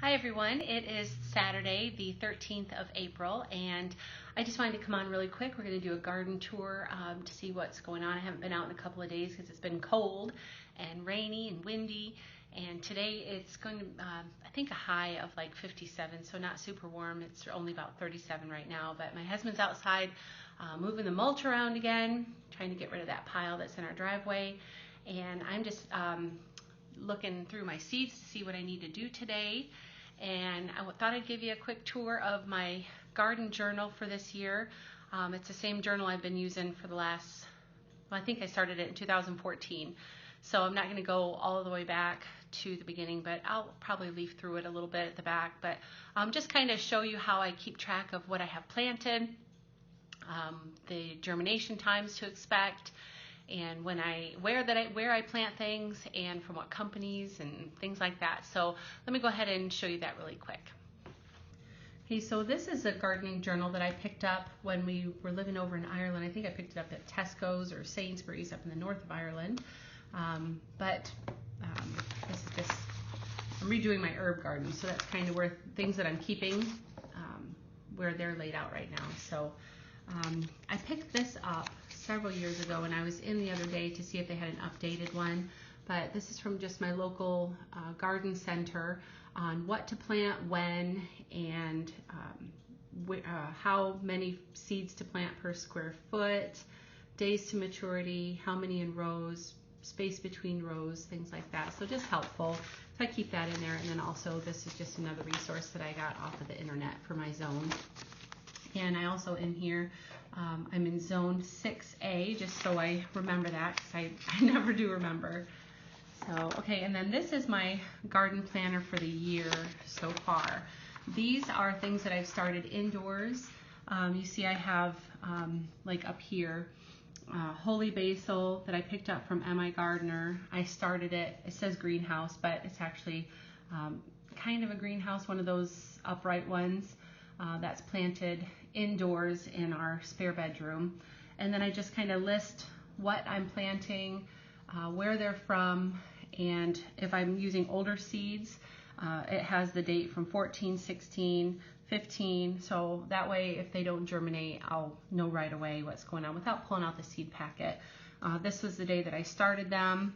Hi everyone, it is Saturday the 13th of April and I just wanted to come on really quick. We're going to do a garden tour to see what's going on. I haven't been out in a couple of days because it's been cold and rainy and windy, and today it's going to, I think, a high of like 57, so not super warm. It's only about 37 right now, but my husband's outside moving the mulch around again, trying to get rid of that pile that's in our driveway, and I'm just looking through my seeds to see what I need to do today. And I thought I'd give you a quick tour of my garden journal for this year. It's the same journal I've been using for the last, well, I think I started it in 2014. So I'm not going to go all the way back to the beginning, but I'll probably leaf through it a little bit at the back. But just kind of show you how I keep track of what I have planted, the germination times to expect, and where I plant things, and from what companies and things like that. So let me go ahead and show you that really quick. Okay, so this is a gardening journal that I picked up when we were living over in Ireland. I think I picked it up at Tesco's or Sainsbury's up in the north of Ireland. This is just, I'm redoing my herb garden, so that's kind of where things that I'm keeping, where they're laid out right now. So I picked this up several years ago, and I was in the other day to see if they had an updated one, but this is from just my local garden center on what to plant when, and how many seeds to plant per square foot, days to maturity, how many in rows, space between rows, things like that. So just helpful. So I keep that in there, and then also this is just another resource that I got off of the internet for my zone. And I also in here, I'm in zone 6A, just so I remember that, because I never do remember. So, okay, and then this is my garden planner for the year so far. These are things that I've started indoors. You see I have, like up here, holy basil that I picked up from M.I. Gardener. I started it. It says greenhouse, but it's actually kind of a greenhouse, one of those upright ones. That's planted indoors in our spare bedroom. And then I just kind of list what I'm planting, where they're from, and if I'm using older seeds, it has the date from 14, 16, 15, so that way if they don't germinate, I'll know right away what's going on without pulling out the seed packet. This was the day that I started them,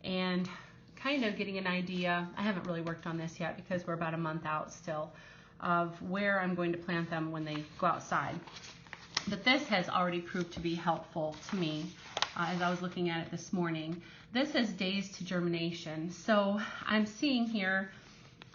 and kind of getting an idea. I haven't really worked on this yet because we're about a month out still, of where I'm going to plant them when they go outside. But this has already proved to be helpful to me as I was looking at it this morning. This says days to germination. So I'm seeing here,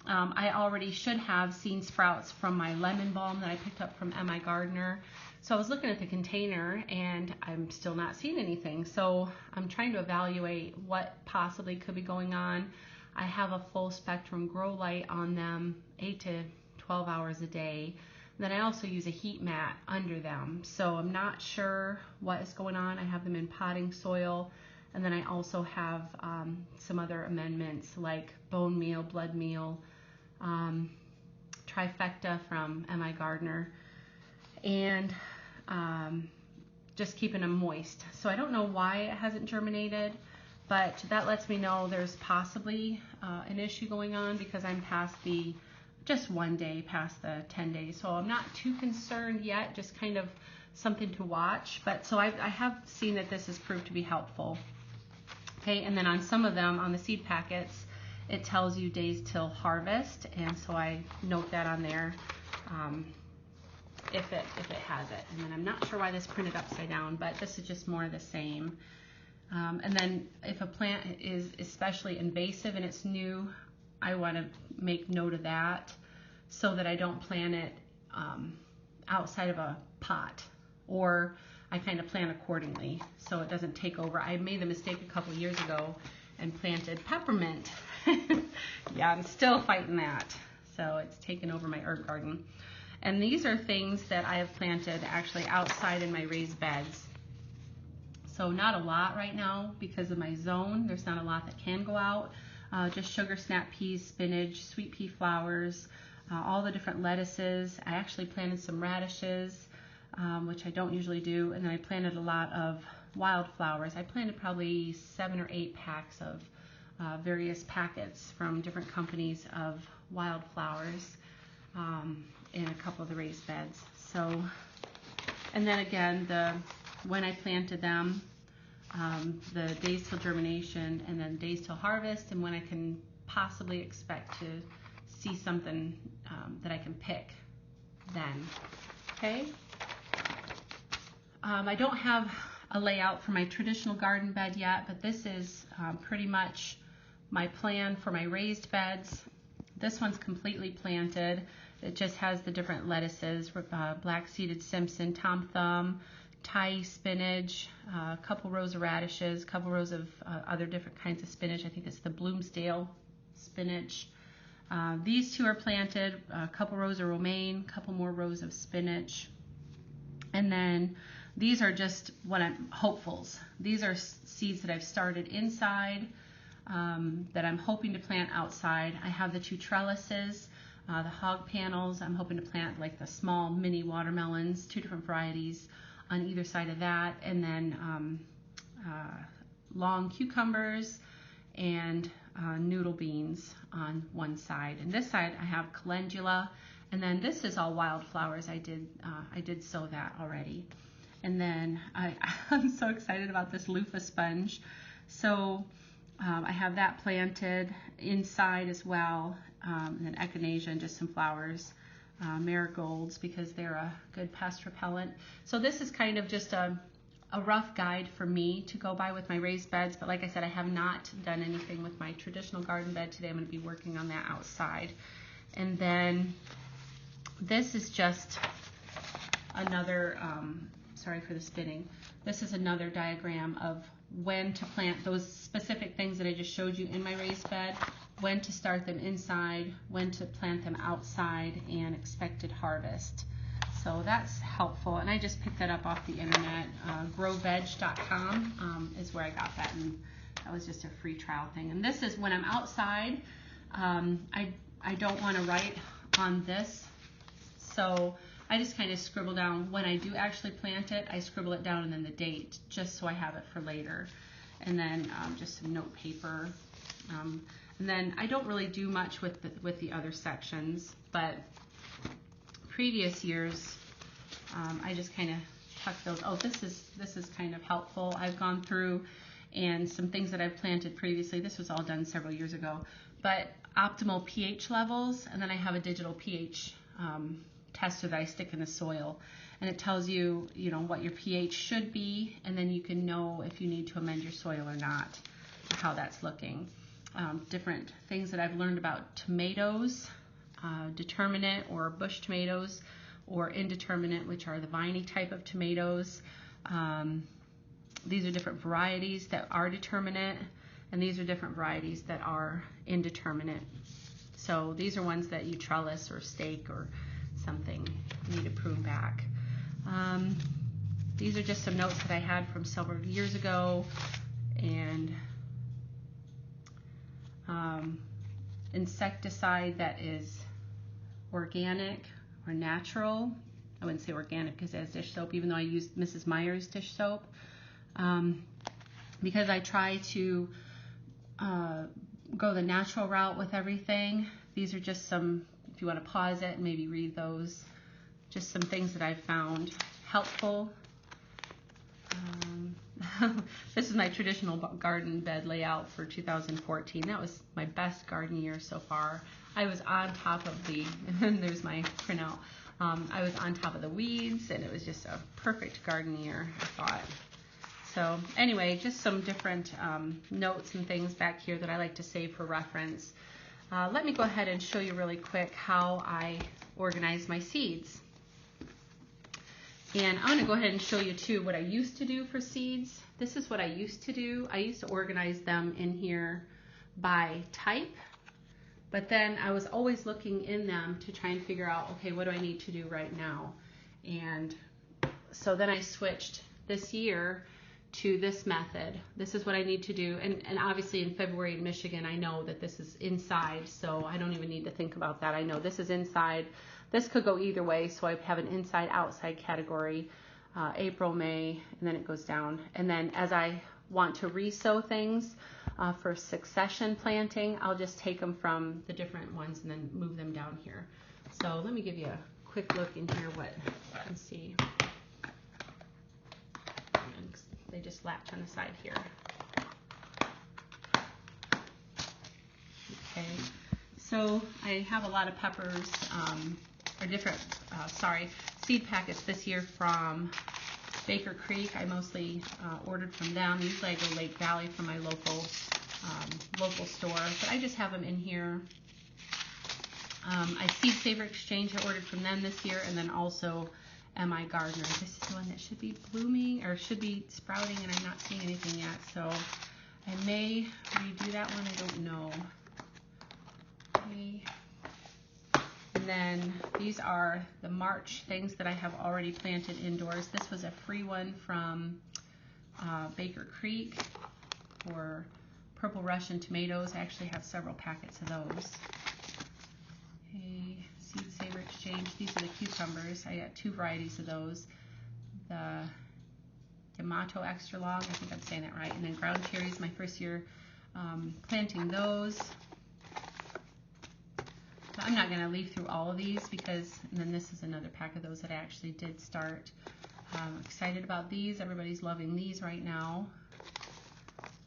I already should have seen sprouts from my lemon balm that I picked up from M.I. Gardener. So I was looking at the container and I'm still not seeing anything. So I'm trying to evaluate what possibly could be going on. I have a full spectrum grow light on them, 8 to 12 hours a day. Then I also use a heat mat under them, so I'm not sure what is going on. I have them in potting soil, and then I also have some other amendments like bone meal, blood meal, trifecta from M.I. Gardener, and just keeping them moist. So I don't know why it hasn't germinated, but that lets me know there's possibly an issue going on, because I'm past just one day past the 10 days. So I'm not too concerned yet, just kind of something to watch. But so I have seen that this has proved to be helpful. Okay, and then on some of them, on the seed packets, it tells you days till harvest, and so I note that on there if it has it. And then I'm not sure why this printed upside down, but this is just more of the same. And then if a plant is especially invasive and it's new, I want to make note of that so that I don't plant it outside of a pot, or I kind of plant accordingly so it doesn't take over. I made the mistake a couple years ago and planted peppermint. Yeah, I'm still fighting that. So it's taken over my herb garden. And these are things that I have planted actually outside in my raised beds. So not a lot right now because of my zone. There's not a lot that can go out. Just sugar snap peas, spinach, sweet pea flowers, all the different lettuces. I actually planted some radishes, which I don't usually do, and then I planted a lot of wildflowers. I planted probably 7 or 8 packs of various packets from different companies of wildflowers in a couple of the raised beds. So, and then again, when I planted them, the days till germination, and then days till harvest, and when I can possibly expect to see something that I can pick then. Okay. I don't have a layout for my traditional garden bed yet, but this is pretty much my plan for my raised beds. This one's completely planted. It just has the different lettuces, black-seeded Simpson, Tom Thumb, Thai spinach, a couple rows of radishes, a couple rows of other different kinds of spinach. I think it's the Bloomsdale spinach. These two are planted, a couple rows of romaine, a couple more rows of spinach. And then these are just what I'm hopefuls. These are seeds that I've started inside that I'm hoping to plant outside. I have the 2 trellises, the hog panels. I'm hoping to plant like the small mini watermelons, 2 different varieties on either side of that, and then long cucumbers and noodle beans on one side. And this side I have calendula, and then this is all wildflowers. I did sow that already. And then I'm so excited about this loofah sponge. So I have that planted inside as well, and then echinacea and just some flowers. Marigolds, because they're a good pest repellent. So this is kind of just a rough guide for me to go by with my raised beds, but like I said, I have not done anything with my traditional garden bed today. I'm going to be working on that outside. And then this is just another, sorry for the spinning, this is another diagram of when to plant those specific things that I just showed you in my raised bed, when to start them inside, when to plant them outside, and expected harvest. So that's helpful, and I just picked that up off the internet. growveg.com is where I got that, and that was just a free trial thing. And this is when I'm outside. I don't want to write on this, so I just kind of scribble down when I do actually plant it. I scribble it down and then the date, just so I have it for later. And then just some note paper. And then I don't really do much with the other sections, but previous years I just kind of tuck those. Oh, this is kind of helpful. I've gone through and some things that I've planted previously. This was all done several years ago, but optimal pH levels, and then I have a digital pH tester that I stick in the soil, and it tells you, what your pH should be, and then you can know if you need to amend your soil or not, how that's looking. Different things that I've learned about tomatoes, determinate or bush tomatoes, or indeterminate, which are the viney type of tomatoes. These are different varieties that are determinate, and these are different varieties that are indeterminate. So these are ones that you trellis or stake or something, you need to prune back. These are just some notes that I had from several years ago, and insecticide that is organic or natural. I wouldn't say organic because it has dish soap, even though I used Mrs. Meyer's dish soap, because I try to go the natural route with everything. These are just some, if you want to pause it and maybe read those, just some things that I've found helpful. This is my traditional garden bed layout for 2014. That was my best garden year so far. I was on top of and there's my printout. I was on top of the weeds, and it was just a perfect garden year, I thought. So anyway, just some different notes and things back here that I like to save for reference. Let me go ahead and show you really quick how I organize my seeds. And I'm going to go ahead and show you too what I used to do for seeds. This is what I used to do. I used to organize them in here by type, but then I was always looking in them to try and figure out, okay, what do I need to do right now? And so then I switched this year to this method. This is what I need to do. And obviously in February in Michigan, I know that this is inside, so I don't even need to think about that. I know this is inside. This could go either way, so I have an inside-outside category, April, May, and then it goes down. And then as I want to re-sow things, for succession planting. I'll just take them from the different ones and then move them down here. So let me give you a quick look in here what you can see. And they just latch on the side here. Okay, so I have a lot of peppers, or different, seed packets this year from Baker Creek. I mostly ordered from them. Usually I go Lake Valley from my local store, but I just have them in here. I Seed Saver Exchange, I ordered from them this year, and then also M.I. Gardener. This is the one that should be blooming, or should be sprouting, and I'm not seeing anything yet, so I may redo that one, I don't know. Okay. And then these are the March things that I have already planted indoors. This was a free one from Baker Creek for Purple Russian tomatoes. I actually have several packets of those. Okay, Seed Saver Exchange. These are the cucumbers. I got 2 varieties of those. The D'Amato Extra Long, I think I'm saying that right. And then ground cherries, my first year planting those. I'm not going to leaf through all of these because, and then this is another pack of those that I actually did start. I'm excited about these. Everybody's loving these right now.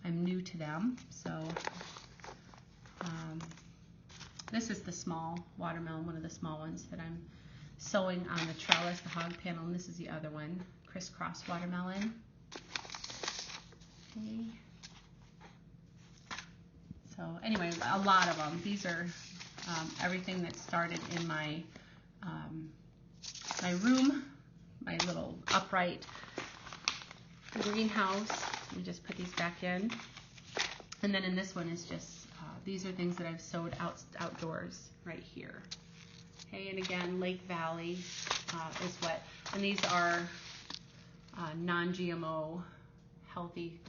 I'm new to them, so this is the small watermelon, one of the small ones that I'm sowing on the trellis, the hog panel, and this is the other one, crisscross watermelon. Okay. So anyway, a lot of them. These are everything that started in my my room, my little upright greenhouse. Let me just put these back in. And then in this one is just, these are things that I've sowed outdoors right here. Okay, and again, Lake Valley is what, and these are non-GMO, healthy,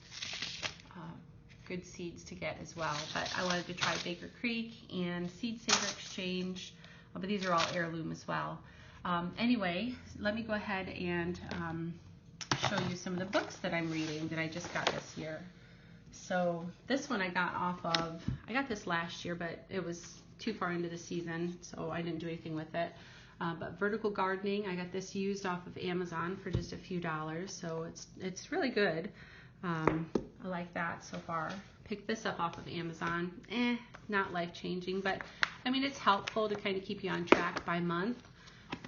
good seeds to get as well. But I wanted to try Baker Creek and Seed Saver Exchange, but these are all heirloom as well. Anyway, let me go ahead and show you some of the books that I'm reading that I just got this year. So this one I got this last year, but it was too far into the season, so I didn't do anything with it. But Vertical Gardening, I got this used off of Amazon for just a few dollars, so it's really good. I like that so far. Picked this up off of Amazon. Not life-changing, but I mean, it's helpful to kind of keep you on track by month.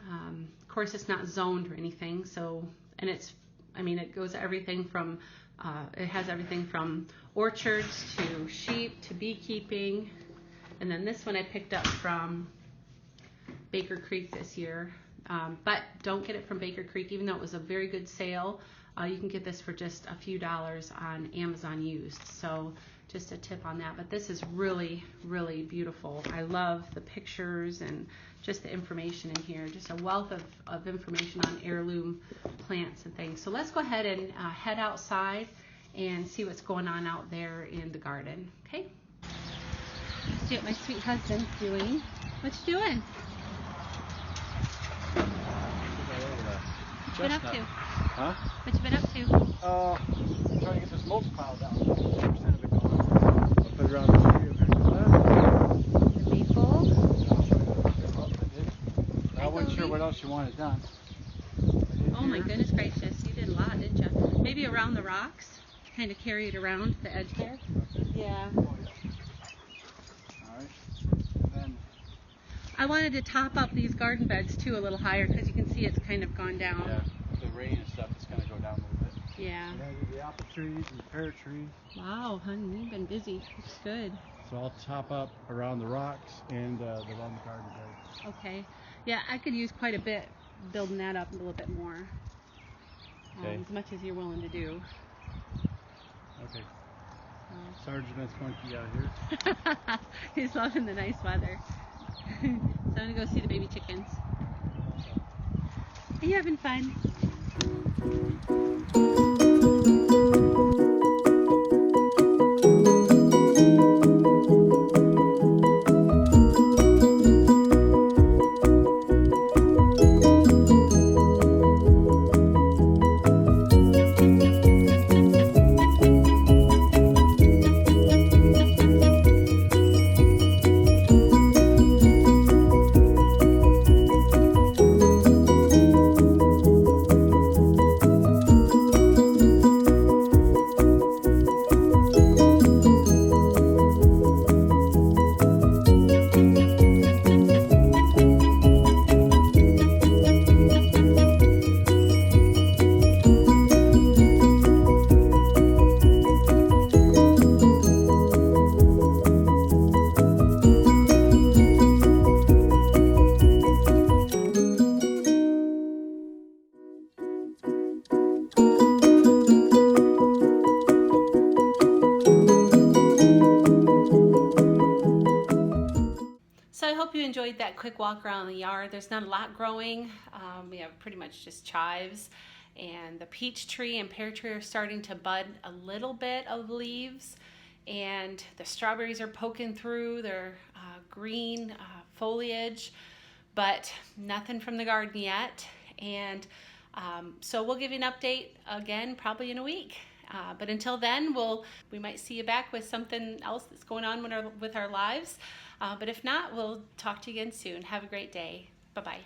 Of course, it's not zoned or anything, so, and it goes everything from, it has everything from orchards to sheep to beekeeping. And then this one I picked up from Baker Creek this year, but don't get it from Baker Creek, even though it was a very good sale. You can get this for just a few dollars on Amazon used, so just a tip on that. But this is really, really beautiful. I love the pictures and just the information in here, just a wealth of information on heirloom plants and things. So let's go ahead and head outside and see what's going on out there in the garden, okay? See what my sweet husband's doing. What you doing? What you been up to? Huh? What you been up to? Trying to get this mulch pile down. 50% of it gone. I'll put it around the tree. The maple. I wasn't sure what else you wanted done. Oh my goodness gracious, you did a lot, didn't you? Maybe around the rocks, kind of carry it around the edge there. Yeah. All right. And then I wanted to top up these garden beds too a little higher because you can see it's kind of gone down. yeah, with the rain and stuff, it's gonna go down a little bit. Yeah. And then the apple trees and the pear trees. Wow, honey, you've been busy. Looks good. So I'll top up around the rocks and around the garden beds. Okay. Yeah, I could use quite a bit building that up a little bit more. Okay. As much as you're willing to do. Okay. Sergeant, that's monkey out here. He's loving the nice weather. So I'm gonna go see the baby chickens. Are you having fun? enjoyed that quick walk around the yard. There's not a lot growing. We have pretty much just chives, and the peach tree and pear tree are starting to bud a little bit of leaves, and the strawberries are poking through their green foliage, but nothing from the garden yet. And so we'll give you an update again probably in a week. But until then, we might see you back with something else that's going on with our lives. But if not, we'll talk to you again soon. Have a great day. Bye-bye.